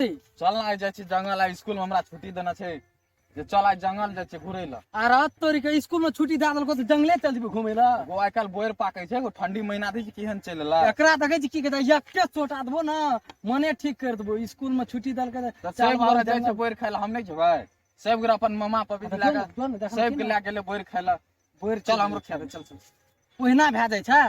चल ना जाय छी जंगल आ स्कूल में हमरा छुट्टी देना छै जे चल आइ जंगल जाय छी घुरै ल। आ रात तोरी के स्कूल में छुट्टी दे देलको त जंगले चल जेबे घुमै ल। वो आइ काल बोर पाकै छै ठंडी महीना दै छै केहन चलि ला। एकरा देखै छी की कहै एकटे चोटा देबो ना मने ठीक कर देबो। स्कूल में छुट्टी देलकै त सब गोरा जाय छै बोर खाय ल हम नै जेबै। सब गोरा अपन मामा पपी ला के सब के ला गेले बोर खाय ल। बोर चल हमरो खाय दे चल चल। ओहिना भए जाइ छै।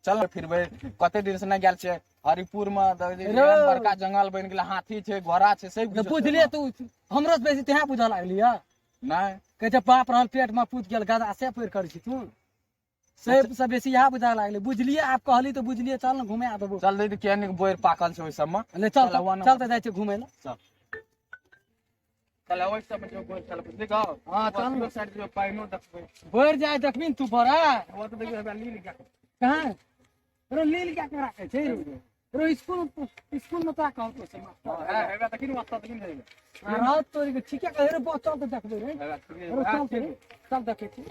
चल फिरबै कते दिन से नै गेल छै हरिपुर में बड़का जंगल बन गेल हाथी छै घोड़ा छै सब कुछ। बुझलिए तू हमरो से बेसी तेहा बुझा लागली है। नै कहै छै बाप रहल पेट में पूत गेल गधा से पैर करै छी तू। से बेसी यह बुझा लागले बुझलिए आप कहली तो बुझलिए चल न घुमे आ देबो। चल दे केहन बोर पाकल छै ओइ सब में। ले चल चल त जाय छै घुमै ल। चल चल ओइ सब में जो बोर चल देखो। हां चल लो साइड जो पाइनो देखबै। बोर जाय देखबिन तू बड़ा वो तो देखियो हेबा लील क्या कहां रे लील क्या के राखे छै रे स्कूल में ता कहत छै मास्टर है हेबा तकिन वास्ता तकिन हेबा। रात तोरी के ठीके कहे रे बच्चा त देखबै रे। चल देखे छी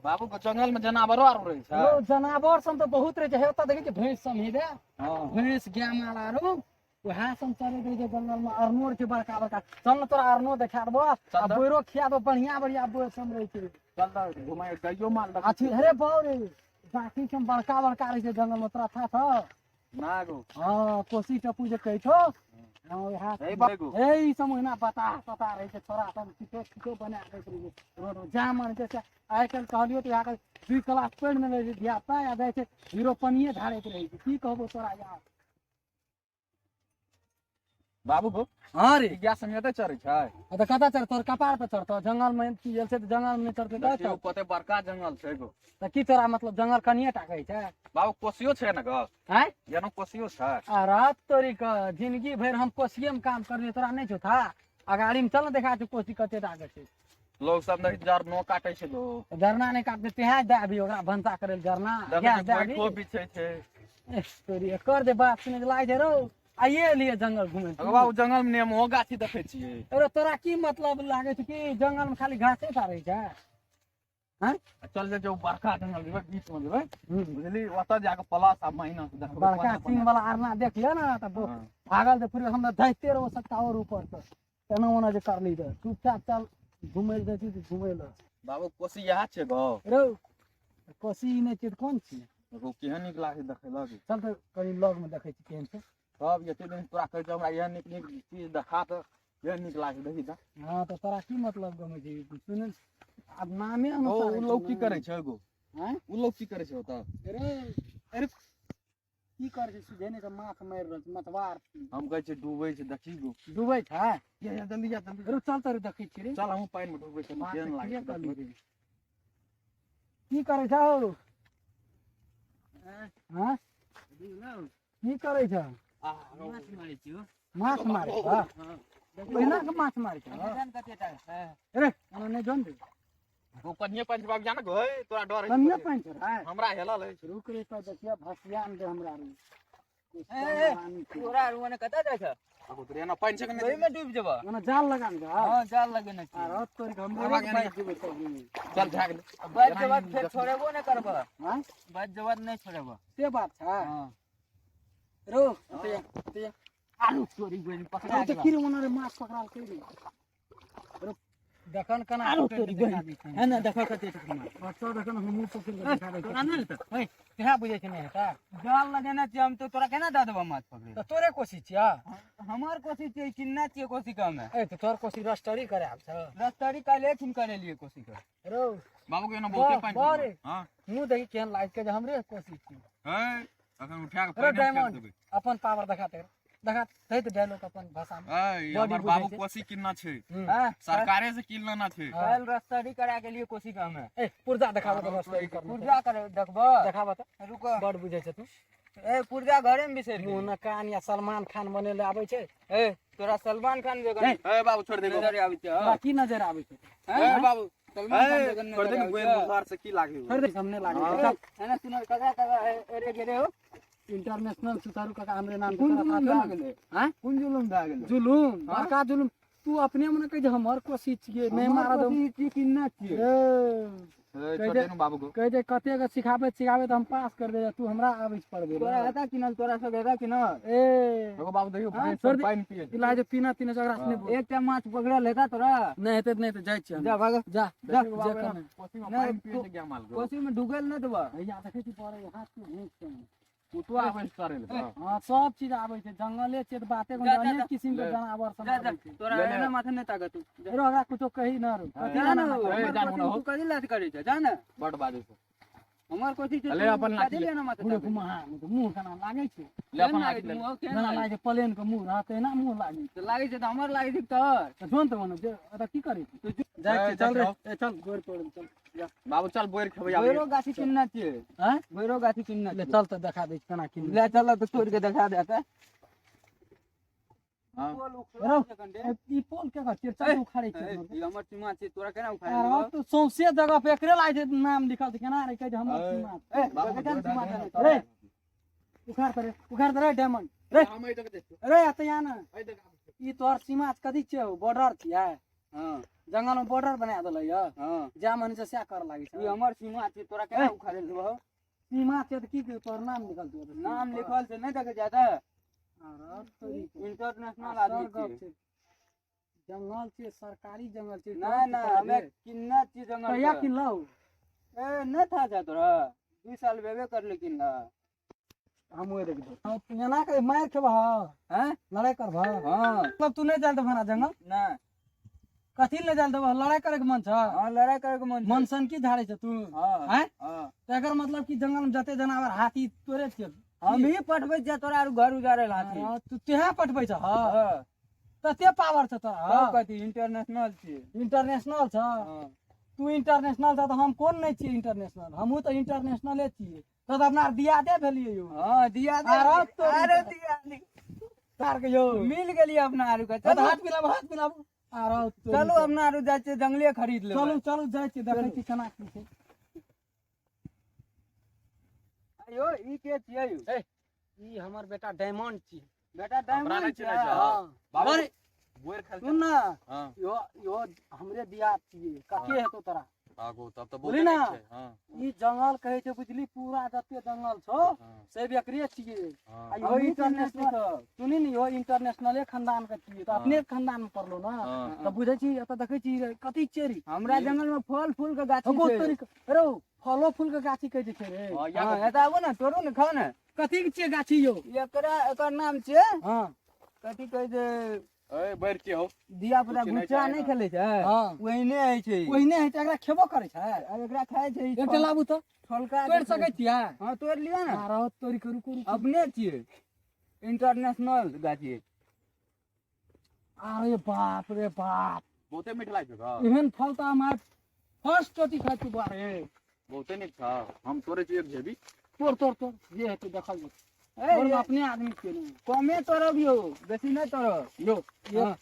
बाबू के जंगल में जानवरो आर रहे छै। ओ जानवर सब तो बहुत रहे छै हेता देखै छै भैंस सब हेबे। हां भैंस गाय माल आरो वहा सब चले रहे छै जंगल में अरनोर के बड़का बड़का। चल न तोरा अरनो देखा देबो आ बोरो खिया दो बढ़िया बढ़िया बोर सब रहे छै। चल घुमाए गयो माल देख। अच्छी अरे बाप रे बाकी सब बड़का बड़का रहे छै जंगल में तोरा था ना गो। हां कोसी टपू जे कहै छो हां यहा ए बाबू ए ई सब महीना पता रहे छै छोरा सब किछो बना के रोड जामन जे छै आइ कल कहलियो त यहाँ के 2 क्लास पढ़ में रहे धिया ता या जाय छै हीरो पनिये धारैत रहे छै की कहबो तोरा यार। बाबू को हां रे गैस समेते चढ़ै छै। त कता चढ़ तोर कपार पे चढ़तो जंगल में की गेल छै त जंगल में चढ़ते देखियो कते बड़का जंगल छै गो। त की तोरा मतलब जंगल कनिए टा कहै छै। बाबू कोसियो छै न ग। हैं जेना कोसियो छै। आ रात तोरी का जिंदगी भर हम कोसिये में काम करने तोरा नहीं था अगाड़ी में चल न देखा छै कोसी कते आगे छै। लोग सब नहीं जर नो काटे छै लोग। जरना नहीं काटते तेहा दे अभी ओकरा भंसा करे जरना गैस दे अभी को बिछै छै। तोरी कर दे बात सुने लाग जा रो आइए लिए जंगल घूमे। अगर बाबू जंगल में नेमो गाछी देखै छियै। अरे तोरा की मतलब लागे छै कि जंगल में खाली घासे टा रहे छै। हैं चल जे जो बड़का जंगल जेबै बीच में जेबै बुझली ओतऽ जाके प्लस आ माइनस देखबै। बड़का सिंह वाला अरना देख लिया ना त भागल तो फिर हम धैते रहो सकता और ऊपर से केना ओना जे कर ली दे चुपचाप चल घुमै ले जाइ छी घुमै ले। बाबू कोसी यहाँ छै गो। रो कोसी नहीं छै कोन छी देखो केहन नीक लागे देखै लगी। चल त कनी लग में देखै छी केहन छै। सब एते दिन तोरा कहै छै हमरा एहन नीक नीक चीज देखा त एहन नीक लागे देखी त। हां त तोरा की मतलब गमे छै सुन अब नामे ओ अनुसार उ लोग की करे छै गो। हैं उ लोग की करे छै ओतऽ। अरे की करे छै सीधे ने त माछ मार रहल छै मछवार। हम कहै छै डूबै छै देखी गो। डूबै छै ये जल्दी जा जल्दी। रो चल त देखै छी रे चल हम पानी में डूबै छै केहन लागे छै। की करे छौ हां की करे छौ माछ मारै छी। माछ मारे हां ओहिना के माछ मारे छौ कते टा है अरे ओना नहीं जोन दे वो कन्ये पंच बाबू जान गो तोरा डर है। कन्ये पंच है हमरा हेलल है। रुक रे त देखिया भसियान दे हमरा रे। तोरा रुआ ने कता जाय छ अब तो ना पानी छै कि ओइ में डूब जेबा। ओना जाल लगान गा हां जाल लगेने छी। आ रात तोरी हम चल भाग ले। बाद जवाब फिर छोड़ेबो न करबा। हां बाद जवाब नहीं छोड़ेबा। से बात छै हां रो ते आलू चोरी गोली पकड़ा तो गेला। फिर ओना रे माछ पकड़ाल के रे रो देखन कना आलू चोरी गोली है ना देखो कते माछ। बच्चा देखन हमहु पकड़ के दिखा दे तोरा नहीं त ओए तेहा बुझे छै नहीं हेता जाल लगेने छी हम तो तोरा केना द देबा माछ पकड़े। त तोरे कोसी छिया हमार कोसी छै किन्ना छियै कोसी का में। ए त तोर कोसी रस्टरी करे आब छ रस्तरी काले खिन करे लिए कोसी का। रो बाबू के ना बहुते पानी बारे हां मुंह देखि केहन लाग के जे हमरे कोसी छी। है अखन उठा के रे पानी में डायमंड देबै। अपन पावर दिखाते देखा कहि त डायलॉग अपन भाषा में ए हमर बाबू कोसी किन्ना छै। हां सरकारे से किनना छै। कल रस्तरी करा के लिए कोसी का में। ए पुर्जा देखाबो त रस्टरी कर पुर्जा करे देखबा देखाबो त रुक बड़ बुझे छै तू ए पुर्जा घरे में बिसर मुंह न कान या सलमान खान बने ले आबै छै। ए तोरा सलमान खान जगह ए बाबू छोड़ दे गो। नजर आबै छै। तोरा की नजर आबै छै ए बाबू सलमान खान जगह छोड़ दे नजर ना आबै गोल छै। मुहार से की लागे। छोड़ दे हमने लागे है ना सुन कगा कगा अरे गेले हो इंटरनेशनल सुतारू काका हमरे नाम कुन से जुलुम रखा भए गेलै। हैं कुन जुलुम भए गेलै। जुलूम बड़का जुलूम तू तू अपने मन कह जे हमर कोशिश छिए नहीं मारा दो किन्ना छिए छोटे नु बाबू को कह दे कते के सिखाबे त हम पास कर दे तू हमरा आबै पड़बे तोरा आता कि न तोरा सब आता कि न ए देखो बाबू देखियो हाँ, भैंस सर्दी- पानी पिए इलाज पीना तीन जगह से नहीं एक टा माछ पकड़ल लेता तोरा नहीं हेते नहीं तो जाय छी जा भाग जा देखियो जे बाबू करना कोसी में नहीं, पानी पिए गया माल को कोसी में डूबेल न देबा भैया देखे छी पड़े हाथ में घूस के तू आवे करे ले हां सब चीज आबै छै जंगले छै त बाते को जा, जा, अनेक जा। किस्म के जानवर सब जा जा आबै छै तोरा ले, ले। एना माथे न ताकत तू रो हमरा कुछो कही न रो कथी जा न ए, जानु न हो। तू कदी लात करे जा न बड़ बाजू से हमर कोसी छै ले अपन लाठी ले। ना माथे मुंह ताकत। घुमा मुंह केना लागै छै ले अपन हाथ ले मुँह केहन जेना लागै? लागै छै प्लेन के मुंह रहतै ना मुंह लागै तो लागै छै त हमर लागै छै तोहर त जोन त मन जे अत की करै छै जाय ए, छै चल रे जाओ। ए चल गोर पड़ चल जा बाबू चल बोर खेबै भैरो गाछी किन्ना छिए हैं भैरो गाछी किन्ना ले छिए चल त देखा दे केना की ले चल तो तोड़ के दिखा दे त हां रो ई पोल के का चल उखाड़े छै ई हमर सीमा छै तोरा केना उखाड़ अरे तो सौंसे जगह पे एकरे लाग छै नाम लिखल छै केना रे कह हमर ए, सीमा ए बाबू बगैर सीमा रे उखाड़ रे डायमंड रे हम ए देख रे अतया ना ए देख ई तोहर सीमा कथी छै बॉर्डर छियै हां जंगल में बॉर्डर बना देलै य हां जा मन से क्या कर लागे ई छै हमर सीमा छै तोरा केना उखाड़ देबो सीमा छै त की तोहर नाम लिखल छै नाम लिखल छै नहीं देखे जाता अरे तोरी इंटरनेशनल आदमी छै जंगल छै सरकारी जंगल छै नहीं ना हमें किन्ना चीज जंगल कहिया का। किनलौ ए न था जा तोरा 2 साल बेबे कर ले किन्ना हम ओए देख दे तू एना के मार खेबह हैं लड़ाई करबह हां मतलब तू नहीं जाल देबह जंगल ना कथी ले जाल देबह लड़ाई करे के मन छ हां लड़ाई करे के मन मन सन की झाड़े छ तू हां हैं हां तो एकर मतलब कि जंगल में जते जानवर हाथी तोरे छियै हम ही पटबै जा तोरा आरु घर उजारे लाती अरे, तू तेहा पटबै छ हां तते पावर छ तोरा सब कथी इंटरनेशनल छी इंटरनेशनल छ हां तू इंटरनेशनल छ त हम कोन नहीं छियै इंटरनेशनल हमहू त इंटरनेशनले छियै तो त अपना दिया दे भेलियै यो हां दिया दे अरे तोरी अरे तो। दिया दे तार के यो मिल गेली अपना आरु का तो चलो हाथ मिलाब अरे तोरी चलो तो। अपना आरु जाय छै जंगले खरीद ले चलू चलू जाइ छी देखै छी केना की छै अयो ई के छियै यौ? ई हमर बेटा डायमंड छी बेटा हमरा डायमंड नहीं छै चिन्है छै। हां बाबू अरे बोर खेल सुन ना हां यो यो हमरे दिया छियै कके हेतो तोरा बाबू तब तो बोली बोल ना। छै हां ई जंगल कहै छै बुझली पूरा जते जंगल छौ हां से एकरे छियै हां आ यो यो इंटरनेशनल इंटरनेशनल सुनी ने यो इंटरनेशनले खानदान के छियै त अपने खानदान में पड़लो ना हां त बुझै छी एत देखै छी कथी चेरी हमरा जंगल में फल फूल के गाछी हगो छै तोरी अरे फलो फूल के गाछी कहै छै रे हां हां या एता आबो ना तोड़ू ने खाओ ना कथी के छियै गाछी यो एकरा एकर नाम छै हां कथी कहै छै ए बैर के हो दिया पुता कुछ नहीं गुच्चा चाहे नहीं ना। खेले छै हां ओहिने होइ छै ओहिने है एकरा खेबो करे छै अब एकरा खाए छै ई एकटा लाबू त फलका तोड़ सकै छियै हां तोड़ लियो ना अरे तोरी करू करू अपने छियै इंटरनेशनल गाछी अरे बाप रे बाप बहुते मीठ लागे का एहन फल त हमार फर्स्ट चोटी खाइ छी बारे बहुते नीक था हम तोरे चाहिए जेबी तोड़ तोड़ तोड़ जे हेतै देखल जेतै ए और ये अपने आदमी के नहीं कमे तोड़ब यौ बेसी नहीं तोड़ब यो ये हाँ।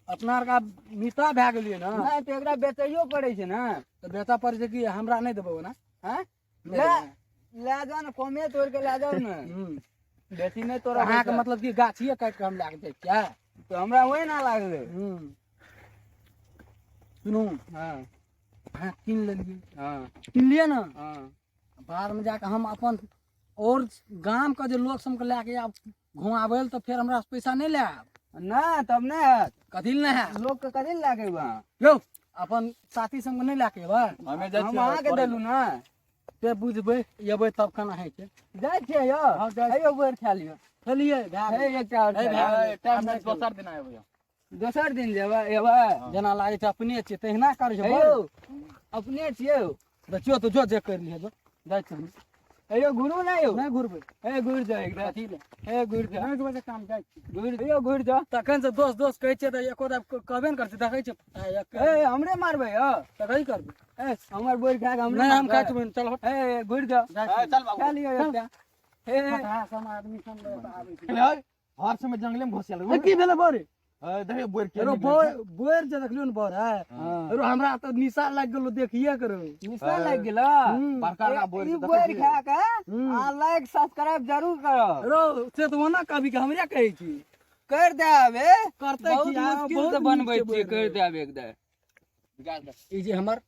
अपना आर का मिता भए गेलियै ना नहीं तो एकरा बेचैयो पड़ै छै ना तऽ बेटा पर जे कि हमरा नहीं देबो ना हैं नहीं ले देबो। ले जाओ ना कमे तोड़ के ले जाओ ना बेसी नहीं तोड़ब अहाँ के मतलब मतलब कि गाछिए काट के हम लाग जाए क्या तो हमरा वही ना लागले सुनू हां हाँ किन लेलियै हां किन लिए ना हां बाद में जाके हम अपन और गांव के जे लोग सब के लेके आब घुमाबै ल तऽ फेर हमरा से पैसा नहीं ले आब ना तब नहीं हैत कथी ले है लोग के कथी लागे वहां यौ अपन साथी संग नहीं लेके एबै हमें जाय हम अहाँ के देलू ना से बुझबै एबै तब केना होइ छै जाय छियै यौ हाँ, जाइ छियै। हेयो बेर खा लियो चलिए भए हे गेल। एकटा और हे खा भए लियो। गेल। टाइम में दोसर दिन आए भैया दोसर दिन जेबै एबै जेना लागै छै अपने छियै तहिना करै छै हेयो अपने छियै यौ देखियो तो जो जे कर लिए जो जाइ छी हेयो घुरू ना यौ नहीं घुरबै हे घुर जा एकरा कथी ले हे घुर जा नहीं घुरबै काम जाइ छी घुर हेयो घुर जा तखन से दोस्त दोस्त कहै छियै तऽ एको दाब कहबे ने करतै देखै छै हे हमरे मारबै यौ तऽ कही करबै हे हमर बोर खा के हमरे नहीं हम मारबै। काटि देबै चल हट हे घुर जा जाइ ए, छी चल बाबू खा लियो एकटा हे फटा सम आदमी सन ले तऽ आबै छै ले हर समय जंगले में घुसियल ए, की भेलै बोरे ए देखिए बोर के रो बोर जे देखलियो ने बोर है हां रो हमरा तऽ निशा लाग गेलो देखिए करो निशा लाग गेलो बड़का बड़का बोर ई से बोर देखिए। खा के हम्म। आ लाइक सब्सक्राइब जरूर करो रो से तो ओना कभी के हमरे कहै छी कर दे आबे करते बहुत किया, मुश्किल बहुत से बनबै नीक छियै बोल कर रहे दे आबे एकदम विकास दे। ई जे हमर